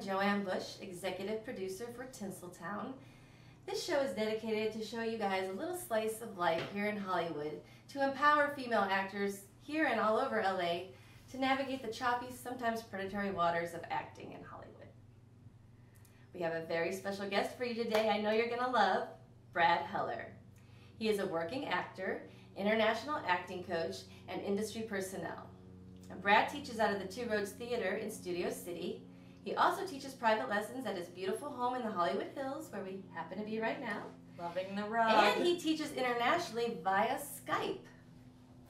I'm Joanne Bush, executive producer for Tinseltown. This show is dedicated to show you guys a little slice of life here in Hollywood to empower female actors here and all over LA to navigate the choppy, sometimes predatory waters of acting in Hollywood. We have a very special guest for you today I know you're going to love, Brad Heller. He is a working actor, international acting coach, and industry personnel. And Brad teaches out of the Two Roads Theater in Studio City. He also teaches private lessons at his beautiful home in the Hollywood Hills, where we happen to be right now. Loving the road. And he teaches internationally via Skype.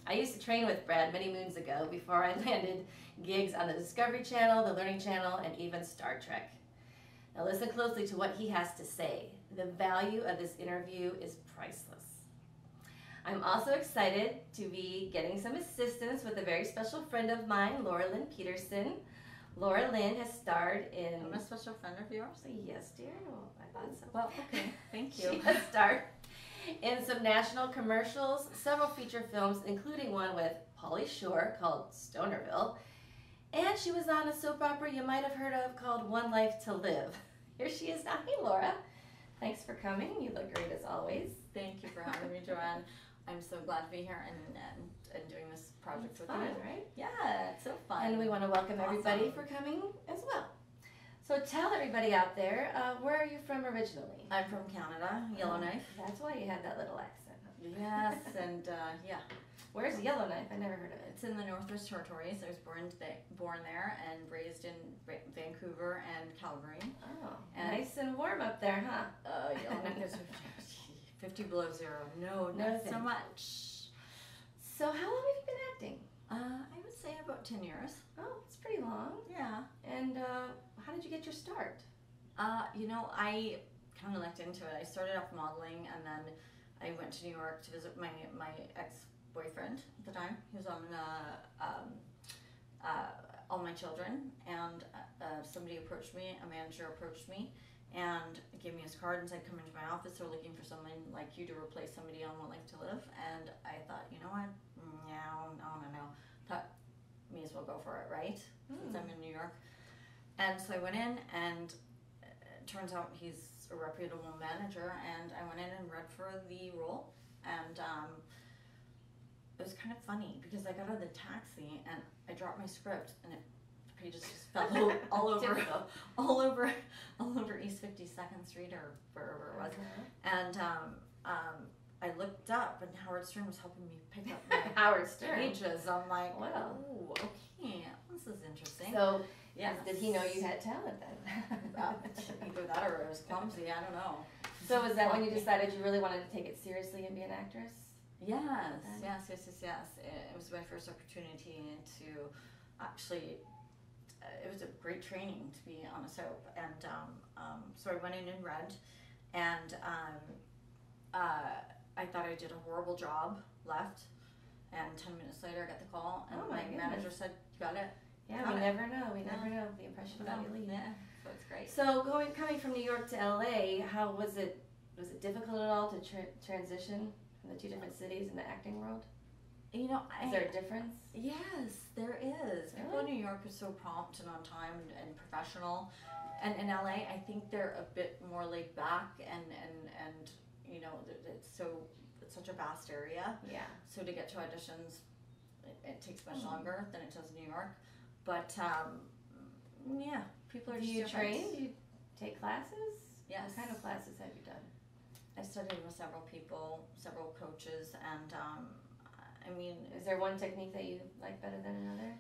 I used to train with Brad many moons ago before I landed gigs on the Discovery Channel, the Learning Channel, and even Star Trek. Now listen closely to what he has to say. The value of this interview is priceless. I'm also excited to be getting some assistance with a very special friend of mine, Laura Lynn Peterson. Laura Lynn has starred in... I'm a special friend of yours? Yes, dear. Well, I thought so. Well, okay. Thank you. She has starred in some national commercials, several feature films, including one with Pauly Shore called Stonerville. And she was on a soap opera you might have heard of called One Life to Live. Here she is now. Hey, Laura. Thanks for coming. You look great as always. Thank you for having me, Joanne. I'm so glad to be here and doing this project with fun, you. Right? Yeah, it's so fun. And we want to welcome everybody for coming as well. So tell everybody out there, where are you from originally? I'm from Canada, Yellowknife. That's why you had that little accent. Yes, and yeah. Where's Yellowknife? I never heard of it. It's in the Northwest Territories. I was born there and raised in Vancouver and Calgary. Oh, and nice and warm up there, huh? Yellowknife is 50 below zero. No, not so much. So how long have you been acting? I would say about 10 years. Oh, it's pretty long. Yeah. And how did you get your start? You know, I kind of looked into it. I started off modeling, and then I went to New York to visit my ex-boyfriend at the time. He was on All My Children, and somebody approached me, a manager approached me, and gave me his card and said, come into my office, we're looking for someone like you to replace somebody on One Life to Live. And I thought, you know what, no. Thought, may as well go for it, right? Since I'm in New York. And so I went in, and it turns out he's a reputable manager, and I went in and read for the role. And it was kind of funny because I got out of the taxi and I dropped my script, and the pages just fell all over East 52nd Street or wherever it was. And I looked up, and Howard Stern was helping me pick up my Howard Stern pages. I'm like, wow, oh, okay, this is interesting. So, yeah, did he know you had talent then? Either that or I was clumsy. I don't know. So was that when you decided you really wanted to take it seriously and be an actress? Yes. It was my first opportunity to actually. It was a great training to be on a soap, and so I went in and read, and I thought I did a horrible job, left, and 10 minutes later I got the call, and my manager said, "You got it." Yeah, we never know. We never know the impression about you leave. Yeah, so it's great. So coming from New York to LA, how was it? Was it difficult at all to transition from the two different cities in the acting world? You know, is there a difference? Yes, there is. Really? People in New York are so prompt and on time and professional, and in LA, I think they're a bit more laid back, and you know, it's such a vast area. Yeah. So to get to auditions, it takes much longer than it does in New York, but yeah, people are. Do you train? Do you take classes? Yes. What kind of classes have you done? I've studied with several people, several coaches, and I mean, is there one technique that you like better than another?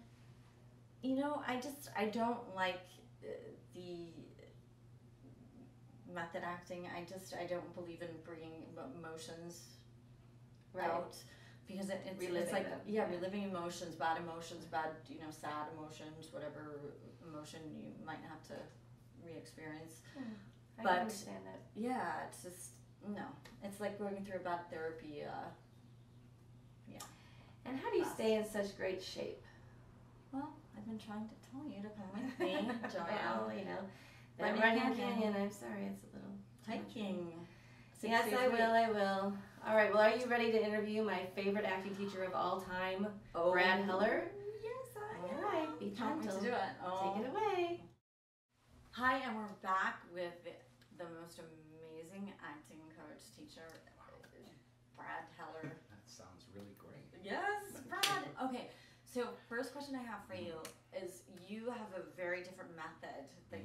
You know, I don't like the method acting. I don't believe in bringing emotions out, because it's like reliving emotions, bad, you know, sad emotions, whatever emotion you might have to re-experience. I can understand that. Yeah, it's just no. It's like going through a bad therapy. Yeah. And how do you stay in such great shape? Well, I've been trying to tell you to come with me, Joanne. Well, you know, that running canyon, I'm sorry, it's a little hiking. Yes, I will. All right, well, are you ready to interview my favorite acting teacher of all time, Brad Heller? Yes, I am. All right, be Can't wait gentle. to do it. Take it away. Hi, and we're back with the most amazing acting coach teacher, Brad Heller. That sounds really great. Yes, Brad. Okay, so first question I have for you is you have a very different method that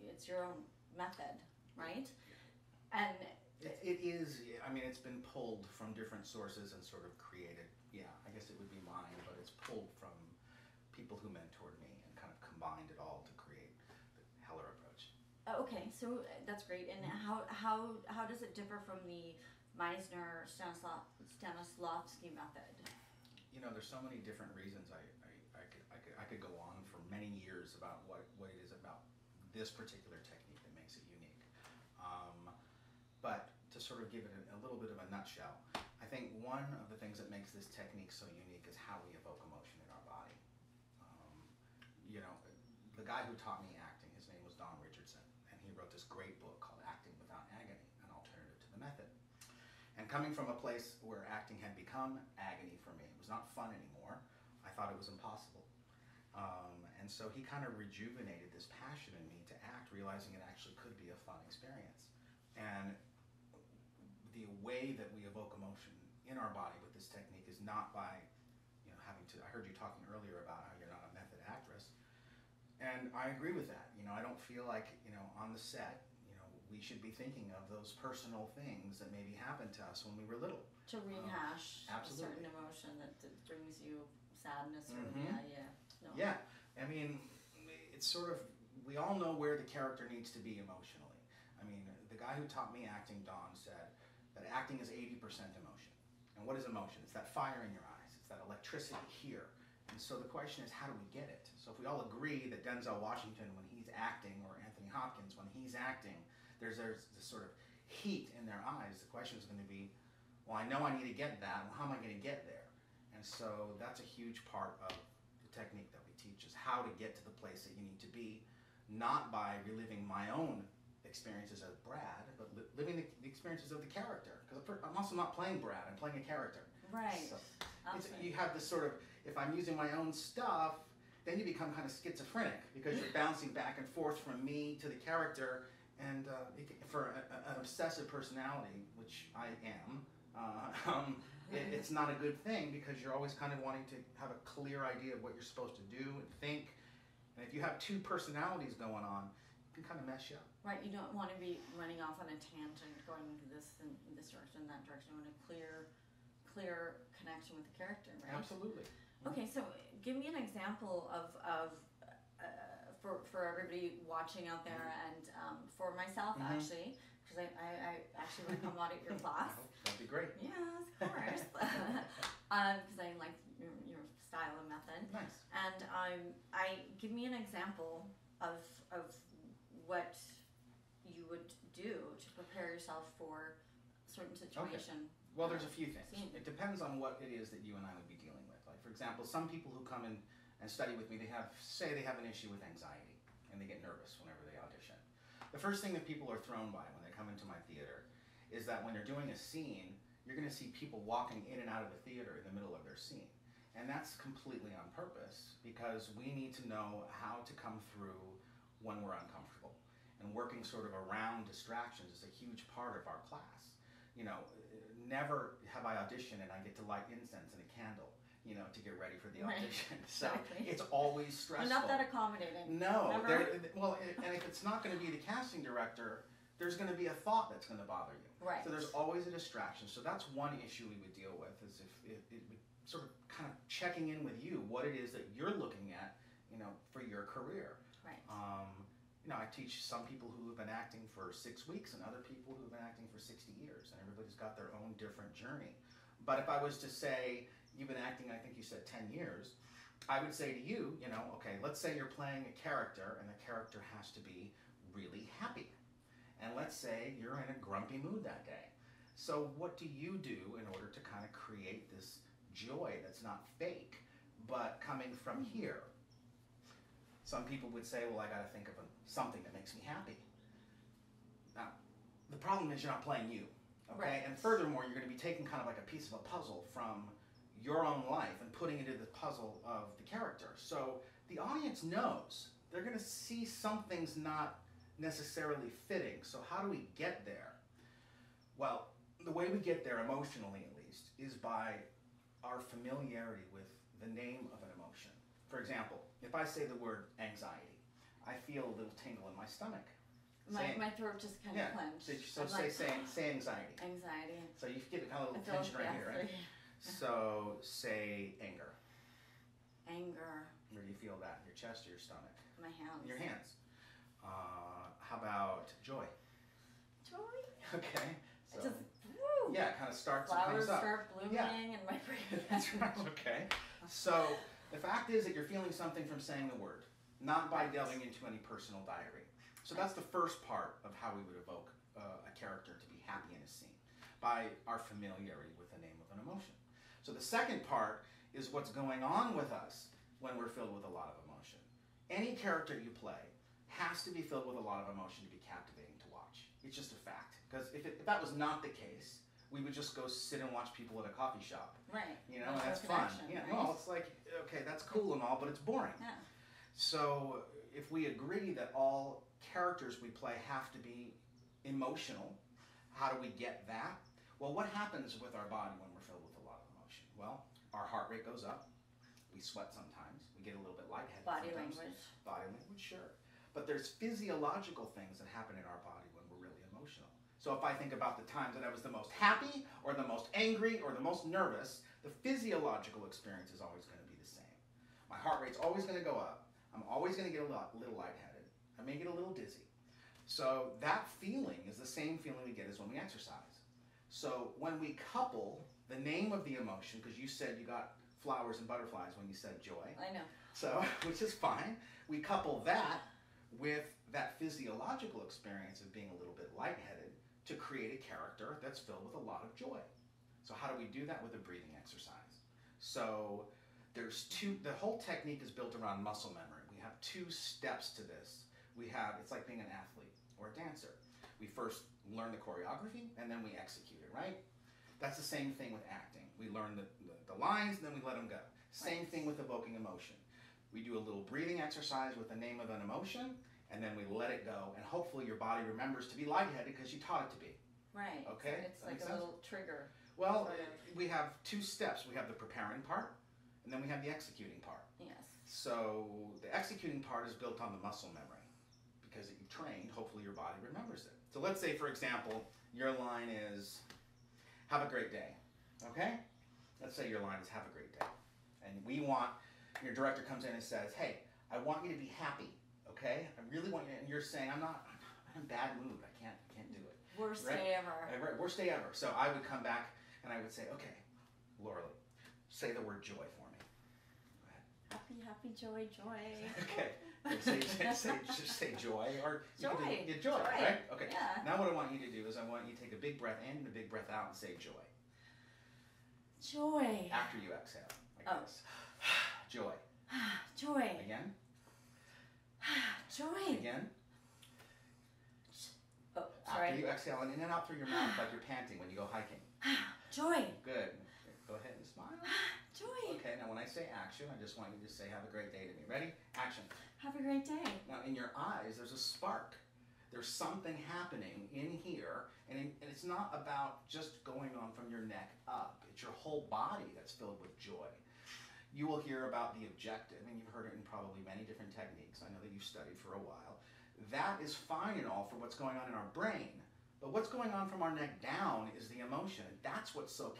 it's your own method, right? And it is, I mean, it's been pulled from different sources and sort of created, I guess it would be mine, but it's pulled from people who mentored me and kind of combined it all to create the Heller approach. okay, so that's great. And how does it differ from the Meisner Stanislavski method? You know, there's so many different reasons. I could go on for many years about what it is about this particular technique that makes it unique. But to sort of give it a little bit of a nutshell, I think one of the things that makes this technique so unique is how we evoke emotion in our body. You know, the guy who taught me acting, his name was Don Richardson, and he wrote this great book called Acting Without Agony, an alternative to the method. And coming from a place where acting had become agony for me, it was not fun anymore, I thought it was impossible. And so he kind of rejuvenated this passion in me to act, realizing it actually could be a fun experience. And the way that we evoke emotion in our body with this technique is not by, having to, I heard you talking earlier about how you're not a method actress. And I agree with that. I don't feel like, on the set, we should be thinking of those personal things that maybe happened to us when we were little. To rehash a absolutely. certain emotion that brings you sadness or no. Yeah, I mean, it's sort of, we all know where the character needs to be emotionally. I mean, the guy who taught me acting, Don, said that acting is 80% emotion. And what is emotion? It's that fire in your eyes. It's that electricity here. And so the question is, how do we get it? So if we all agree that Denzel Washington, when he's acting, or Anthony Hopkins, when he's acting, there's this sort of heat in their eyes, the question is going to be, well, I know I need to get that. Well, how am I going to get there? And so that's a huge part of the technique that we teach, is how to get to the place that you need to be, not by reliving my own experiences as Brad, but living the experiences of the character. Because I'm also not playing Brad, I'm playing a character. Right. So you have this sort of, if I'm using my own stuff, then you become kind of schizophrenic, because you're bouncing back and forth from me to the character. And for an obsessive personality, which I am, it's not a good thing, because you're always kind of wanting to have a clear idea of what you're supposed to do and think. And if you have two personalities going on, it can kind of mess you up. Right, you don't want to be running off on a tangent, going into this and this direction, that direction. You want a clear connection with the character, right? Absolutely. Okay, so give me an example of for everybody watching out there, and for myself actually, because I actually want to come out at your class. That'd be great. Yes, of course. Because I like your style and method. Nice. And give me an example of what you would do to prepare yourself for a certain situation. Okay. Well, there's a few things. Scene. It depends on what it is that you and I would be dealing with. Like, for example, some people who come in and study with me, they have an issue with anxiety, and they get nervous whenever they audition. The first thing that people are thrown by when they come into my theater is that when they're doing a scene, you're going to see people walking in and out of the theater in the middle of their scene. And that's completely on purpose, because we need to know how to come through when we're uncomfortable. And working sort of around distractions is a huge part of our class. Never have I auditioned and I get to light incense and a candle, to get ready for the audition. Right. So Exactly. it's always stressful. I'm not that accommodating. No. Never. And if it's not going to be the casting director, there's going to be a thought that's going to bother you. Right. So there's always a distraction. So that's one issue we would deal with, is if it sort of kind of checking in with you, what it is that you're looking at, for your career. Right. I teach some people who have been acting for 6 weeks and other people who have been acting for 60 years, and everybody's got their own different journey. But if I was to say, you've been acting, I think you said 10 years, I would say to you, okay, let's say you're playing a character, and the character has to be really happy. And let's say you're in a grumpy mood that day. So what do you do in order to kind of create this joy that's not fake, but coming from here? Some people would say, well, I got to think of something that makes me happy. Now, the problem is you're not playing you, okay? Right. And furthermore, you're going to be taking kind of like a piece of a puzzle from your own life and putting it into the puzzle of the character. So the audience knows they're going to see something's not necessarily fitting. So how do we get there? Well, the way we get there, emotionally at least, is by our familiarity with the name of an emotion. For example, if I say the word anxiety, I feel a little tingle in my stomach. My throat just kind of clenched. So say anxiety. Anxiety. So you get a kind of little tension right here, right? So say anger. Anger. Where do you feel that? In your chest or your stomach? My hands. Your hands. How about joy? Joy. Okay. So, just, woo. Yeah, it kind of starts Flowers and comes up. start blooming in my brain. That's right. Okay. So the fact is that you're feeling something from saying the word, not by delving into any personal diary. So that's the first part of how we would evoke a character to be happy in a scene, by our familiarity with the name of an emotion. So the second part is what's going on with us when we're filled with a lot of emotion. Any character you play has to be filled with a lot of emotion to be captivating to watch. It's just a fact. Because if that was not the case, we would just go sit and watch people at a coffee shop. Right. You know, and that's fun. Yeah, right? No, it's like, okay, that's cool and all, but it's boring. Yeah. So if we agree that all characters we play have to be emotional, how do we get that? Well, what happens with our body when we're filled with a lot of emotion? Well, our heart rate goes up. We sweat sometimes. We get a little bit lightheaded Body sometimes. language. Body language, sure. But there's physiological things that happen in our body when we're really emotional. So if I think about the times that I was the most happy or the most angry or the most nervous, the physiological experience is always going to be the same. My heart rate's always going to go up. I'm always going to get a little lightheaded. I may get a little dizzy. So that feeling is the same feeling we get as when we exercise. So when we couple the name of the emotion, because you said you got flowers and butterflies when you said joy. I know. So, which is fine. We couple that with that physiological experience of being a little bit lightheaded to create a character that's filled with a lot of joy. So how do we do that? With a breathing exercise. So there's the whole technique is built around muscle memory. We have 2 steps to this. It's like being an athlete or a dancer. We first learn the choreography and then we execute it, right? That's the same thing with acting. We learn the lines and then we let them go. Same thing with evoking emotion. We do a little breathing exercise with the name of an emotion and then we let it go, and hopefully your body remembers to be lightheaded because you taught it to be. Right. Okay? So it's like a little trigger. Well, we have 2 steps. We have the preparing part, and then we have the executing part. Yes. So the executing part is built on the muscle memory. Because you trained, hopefully your body remembers it. So let's say, for example, your line is, have a great day. Okay? Let's say your line is, have a great day. And your director comes in and says, hey, I want you to be happy. Okay? I really want you to, and you're saying, I'm in a bad mood. I can't do it. Worst right? day ever. Right, worst day ever. So I would come back and I would say, okay, Laura, say the word joy for me. Go ahead. Happy, happy, joy, joy. Okay. Just say joy, or joy. Joy, right? Okay. Yeah. Now what I want you to do is I want you to take a big breath in and a big breath out and say joy. Joy. After you exhale, like this. Joy. Joy. Again. Joy. Again. Oh, sorry. After you exhale and in and out through your mouth like you're panting when you go hiking. Joy. Good. Go ahead and smile. Joy. Okay, now when I say action, I just want you to say have a great day to me. Ready? Action. Have a great day. Now in your eyes, there's a spark. There's something happening in here, and it's not about just going on from your neck up. It's your whole body that's filled with joy. You will hear about the objective, and you've heard it in probably many different techniques. I know that you've studied for a while. That is fine and all for what's going on in our brain, but what's going on from our neck down is the emotion. That's what's so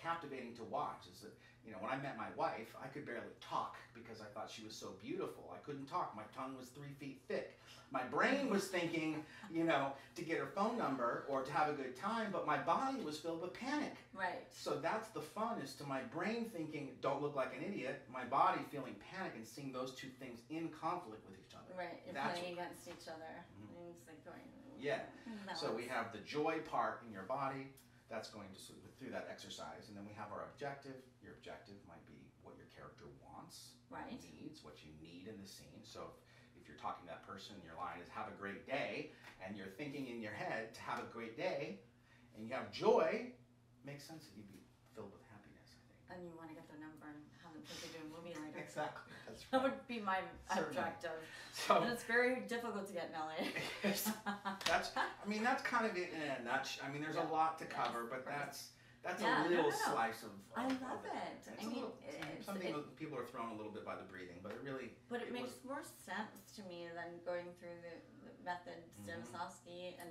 captivating to watch. Is that when I met my wife, I could barely talk because I thought she was so beautiful. I couldn't talk. My tongue was 3 feet thick. My brain was thinking, to get her phone number or to have a good time, but my body was filled with panic. Right. So that's the fun, is to my brain thinking, don't look like an idiot, my body feeling panic and seeing those 2 things in conflict with each other. Right, you're playing against each other. Mm-hmm. And it's like going... Yeah. So we have the joy part in your body. That's going to, through that exercise. And then we have our objective. Your objective might be what your character wants, right, needs, what you need in the scene. So if you're talking to that person, your line is have a great day, and you're thinking in your head to have a great day, and you have joy, makes sense that you'd be filled with happiness, I think. and you want to get their number and have them take you to a movie later. Exactly. That's That right. would be my Certainly. objective. So And it's very difficult to get in LA. that's kind of it in a nutshell. I mean, there's a lot to cover, but that's Yeah, a little no. slice of I of love it. It's I a mean, little, it's- something it- that people are thrown a little bit by the breathing, but it really. But it makes was, more sense to me than going through the method Stanislavski, and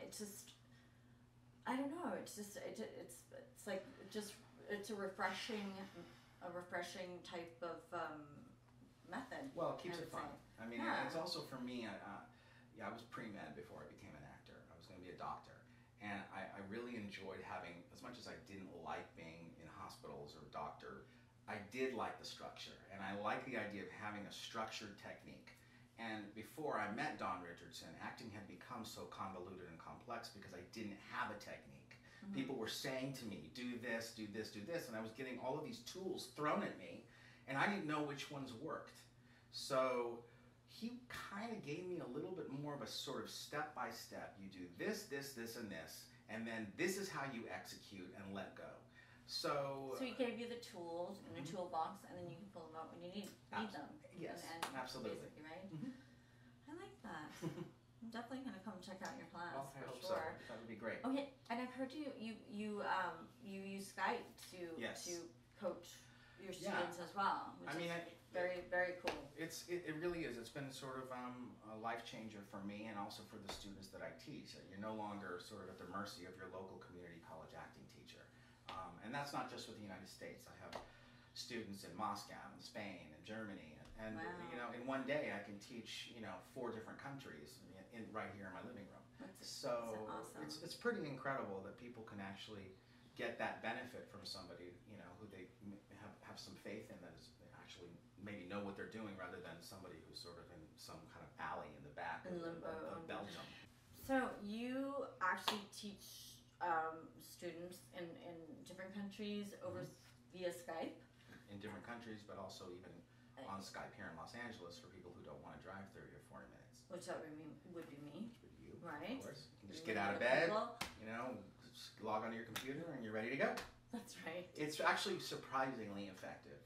it's just, I don't know. It's just it's like it's a refreshing type of method. well, it keeps I it would fun. say. I mean, Yeah. it's also for me. I was pre-med before I became an actor. I was going to be a doctor, and I really enjoyed having, as much as I didn't like being in hospitals or a doctor, I did like the structure, and I like the idea of having a structured technique. And before I met Don Richardson, acting had become so convoluted and complex because I didn't have a technique. Mm-hmm. People were saying to me, do this, do this, do this, and I was getting all of these tools thrown at me, and I didn't know which ones worked. So he kind of gave me a little bit more of a sort of step-by-step. You do this, this, this, and then this is how you execute and let go. So he gave you the tools in a toolbox, and then you can pull them out when you need them. Yes, and absolutely. Basically, right? Mhm. I like that. I'm definitely gonna come check out your class well, I for hope sure. so. That would be great. Okay, and I've heard you use Skype Yes. to coach your Yeah. students as well, which I mean, is very, very cool. It really is. It's been sort of a life changer for me and also for the students that I teach. You're no longer sort of at the mercy of your local community college acting teacher. And that's not just with the United States. I have students in Moscow and Spain and Germany. And Wow. you know, in one day I can teach, 4 different countries right here in my living room. That's awesome. It's pretty incredible that people can actually get that benefit from somebody, who they have some faith in, that is actually maybe know what they're doing, rather than somebody who's sort of in some kind of alley in the back In limbo. of Belgium. So you actually teach students in different countries over via Skype? In different countries, but also even on Skype here in Los Angeles for people who don't want to drive 30 or 40 minutes. Which that would be me. Which would be you, Right. of course. You can just You get out of know, bed, people. just log onto your computer, and you're ready to go. That's right. It's actually surprisingly effective.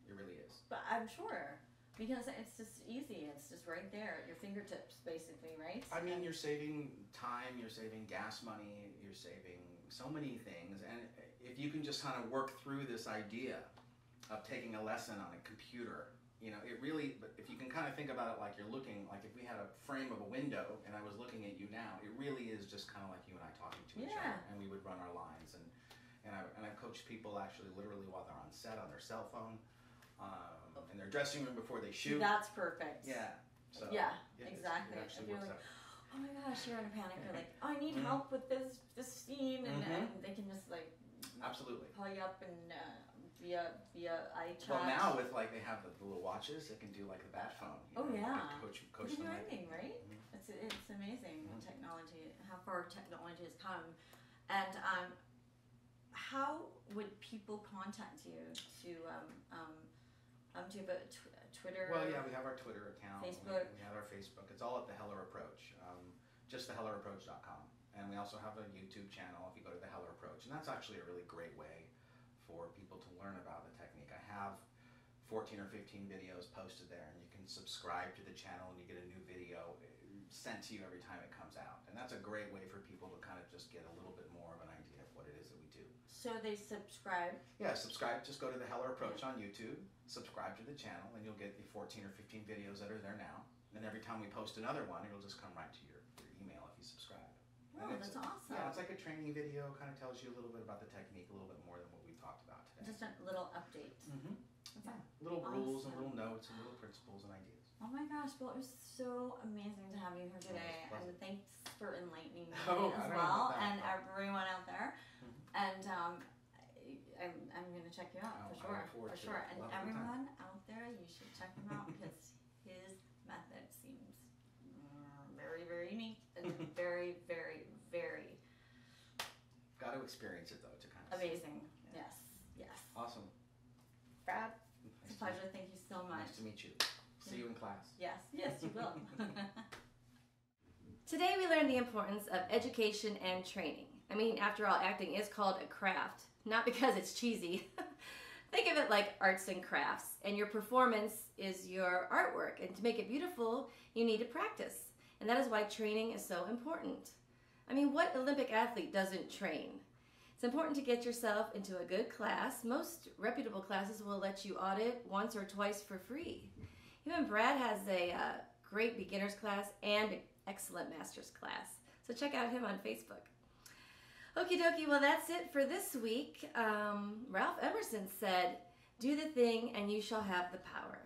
It really is. But I'm sure, because it's just easy. It's just right there at your fingertips, basically, right? I mean, you're saving time, you're saving gas money, you're saving so many things. And if you can just kind of work through this idea of taking a lesson on a computer, it really, but if you can kind of think about it like you're looking, like if we had a frame of a window and I was looking at you now, it really is just kind of like you and I talking to each other, and we would run our lines. And I've coached people actually literally while they're on set on their cell phone, in their dressing room before they shoot. That's perfect. Yeah. So Yeah, it exactly. actually If you're works like, out. oh my gosh, you're in a panic. You're like, oh, I need help with this scene, and they can just like Absolutely. call you up and via iChat. Well, now with they have the little watches, they can do like the bat phone. Oh, yeah. Coach You can do them. anything, right? Mhm. It's amazing technology, how far technology has come, and how would people contact you to do you have a Twitter? Well, yeah, we have our Twitter account. Facebook. We have our Facebook. It's all at the Heller Approach. Just thehellerapproach.com. And we also have a YouTube channel if you go to the Heller Approach. And that's actually a really great way for people to learn about the technique. I have 14 or 15 videos posted there, and you can subscribe to the channel and you get a new video sent to you every time it comes out. And that's a great way for people to kind of just get a little bit more of an idea of what it is that we do. So they subscribe. Yeah, subscribe. Just go to the Heller Approach on YouTube, subscribe to the channel, and you'll get the 14 or 15 videos that are there now. And every time we post another one, it'll just come right to your email if you subscribe. Oh, And that's awesome. Yeah, it's like a training video, kind of tells you a little bit about the technique, a little bit more than what we talked about today. Just a little update. Mm-hmm. That's Yeah, little rules and awesome. little notes and little principles and ideas. Oh my gosh, well, it was so amazing to have you here today, pleasant. and thanks for enlightening me Oh, I as don't know well, about that. and everyone out there. Mhm. And I'm going to check you out Oh, for I sure, look forward for to sure. it. And Love the time. everyone out there, you should check him out because his method seems very, very unique and very, very, very Got to experience it though to kind of amazing. Yeah. Yes, yes. Awesome. Brad, Nice it's a to meet pleasure. Thank you so you. much. Nice to meet you. See you in class. Yes, yes, you will. Today we learned the importance of education and training. I mean, after all, acting is called a craft, not because it's cheesy. Think of it like arts and crafts, and your performance is your artwork. And to make it beautiful, you need to practice. And that is why training is so important. I mean, what Olympic athlete doesn't train? It's important to get yourself into a good class. Most reputable classes will let you audit once or twice for free. Even Brad has a great beginner's class and an excellent master's class. So check out him on Facebook. Okie dokie, well that's it for this week. Ralph Emerson said, "Do the thing and you shall have the power."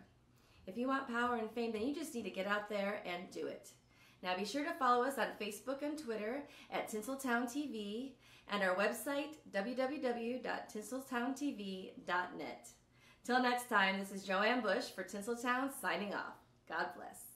If you want power and fame, then you just need to get out there and do it. Now be sure to follow us on Facebook and Twitter at Tinseltown TV and our website, www.tinseltowntv.net. Till next time, this is Joanne Bush for Tinseltown signing off. God bless.